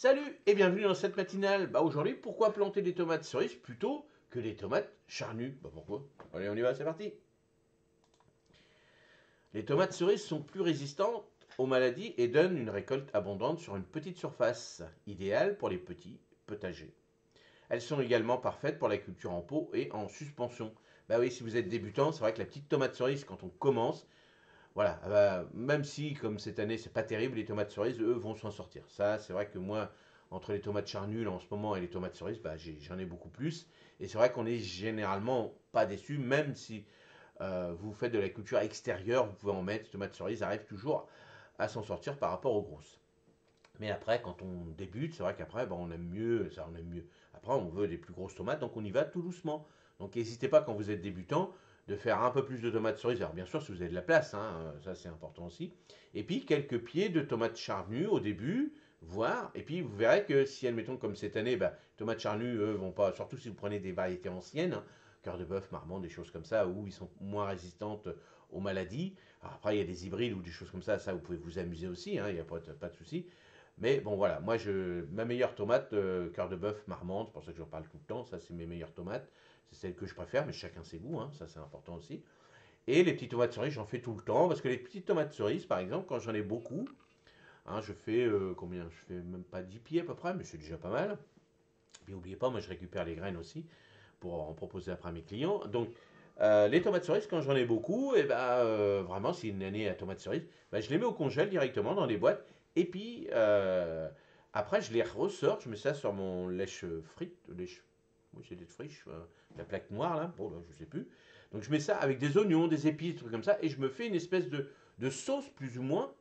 Salut et bienvenue dans cette matinale. Aujourd'hui, pourquoi planter des tomates cerises plutôt que des tomates charnues? Pourquoi? Allez, on y va, c'est parti. Les tomates cerises sont plus résistantes aux maladies et donnent une récolte abondante sur une petite surface, idéale pour les petits potagers. Elles sont également parfaites pour la culture en pot et en suspension. Bah oui, si vous êtes débutant, c'est vrai que la petite tomate cerise, quand on commence, voilà, même si, comme cette année, c'est pas terrible, les tomates cerises, eux, vont s'en sortir. Ça, c'est vrai que moi, entre les tomates charnues là, en ce moment et les tomates cerises, j'en ai beaucoup plus. Et c'est vrai qu'on est généralement pas déçu, même si vous faites de la culture extérieure, vous pouvez en mettre. Les tomates cerises arrivent toujours à s'en sortir par rapport aux grosses. Mais après, quand on débute, c'est vrai qu'après, on aime mieux, ça, on aime mieux. Après, on veut des plus grosses tomates, donc on y va tout doucement. Donc n'hésitez pas, quand vous êtes débutant, de faire un peu plus de tomates cerises. Alors bien sûr, si vous avez de la place, hein, ça c'est important aussi. Et puis quelques pieds de tomates charnues au début, voir. Et puis vous verrez que si, admettons, comme cette année, tomates charnues, eux, vont pas, surtout si vous prenez des variétés anciennes, hein, cœur de bœuf, marmande, des choses comme ça, où ils sont moins résistantes aux maladies. Alors après, il y a des hybrides ou des choses comme ça vous pouvez vous amuser aussi, hein, il n'y a pas de souci. Mais bon, voilà, moi, ma meilleure tomate, cœur de bœuf, marmande, c'est pour ça que j'en parle tout le temps, ça, c'est mes meilleures tomates. C'est celles que je préfère, mais chacun ses goûts, hein, ça, c'est important aussi. Et les petites tomates cerises, j'en fais tout le temps, parce que les petites tomates cerises, par exemple, quand j'en ai beaucoup, hein, je fais combien? Je fais même pas 10 pieds à peu près, mais c'est déjà pas mal. Et n'oubliez pas, moi, je récupère les graines aussi pour en proposer après à mes clients. Donc, les tomates cerises, quand j'en ai beaucoup, et vraiment, c'est une année à tomates cerises, je les mets au congèle directement dans des boîtes. Et puis, après, je les ressors, je mets ça sur mon lèche frite, oui, c'est des friches, la plaque noire là, bon, là, je sais plus. Donc, je mets ça avec des oignons, des épices, des trucs comme ça, et je me fais une espèce de sauce plus ou moins.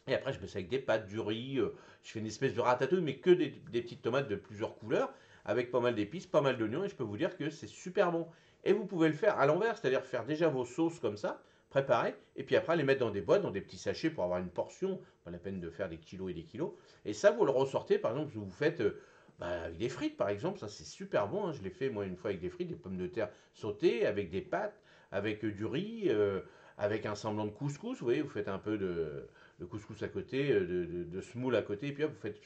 Et après, je mets ça avec des pâtes, du riz, je fais une espèce de ratatouille, mais que des petites tomates de plusieurs couleurs, avec pas mal d'épices, pas mal d'oignons, et je peux vous dire que c'est super bon. Et vous pouvez le faire à l'envers, c'est-à-dire faire déjà vos sauces comme ça, préparées, et puis après les mettre dans des boîtes, dans des petits sachets pour avoir une portion, pas la peine de faire des kilos et des kilos. Et ça, vous le ressortez, par exemple, si vous faites avec des frites, par exemple, ça c'est super bon, hein. Je l'ai fait moi une fois avec des frites, des pommes de terre sautées, avec des pâtes, avec du riz, avec un semblant de couscous, vous voyez, vous faites un peu de couscous à côté, de semoule à côté, et puis hop, vous faites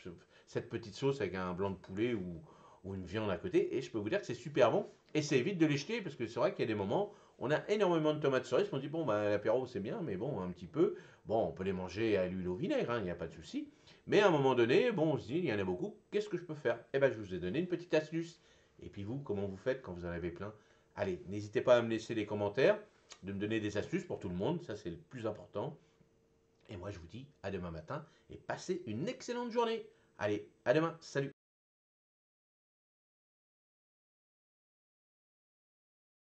cette petite sauce avec un blanc de poulet ou une viande à côté, et je peux vous dire que c'est super bon, et ça évite de les jeter, parce que c'est vrai qu'il y a des moments, on a énormément de tomates cerises, on dit, bon, l'apéro c'est bien, mais bon, un petit peu, bon, on peut les manger à l'huile au vinaigre, il n'y a pas de souci, mais à un moment donné, bon, on se dit, il y en a beaucoup, qu'est-ce que je peux faire? Eh ben, je vous ai donné une petite astuce, et puis vous, comment vous faites quand vous en avez plein? Allez, n'hésitez pas à me laisser des commentaires, de me donner des astuces pour tout le monde, ça c'est le plus important. Et moi, je vous dis à demain matin et passez une excellente journée. Allez, à demain. Salut.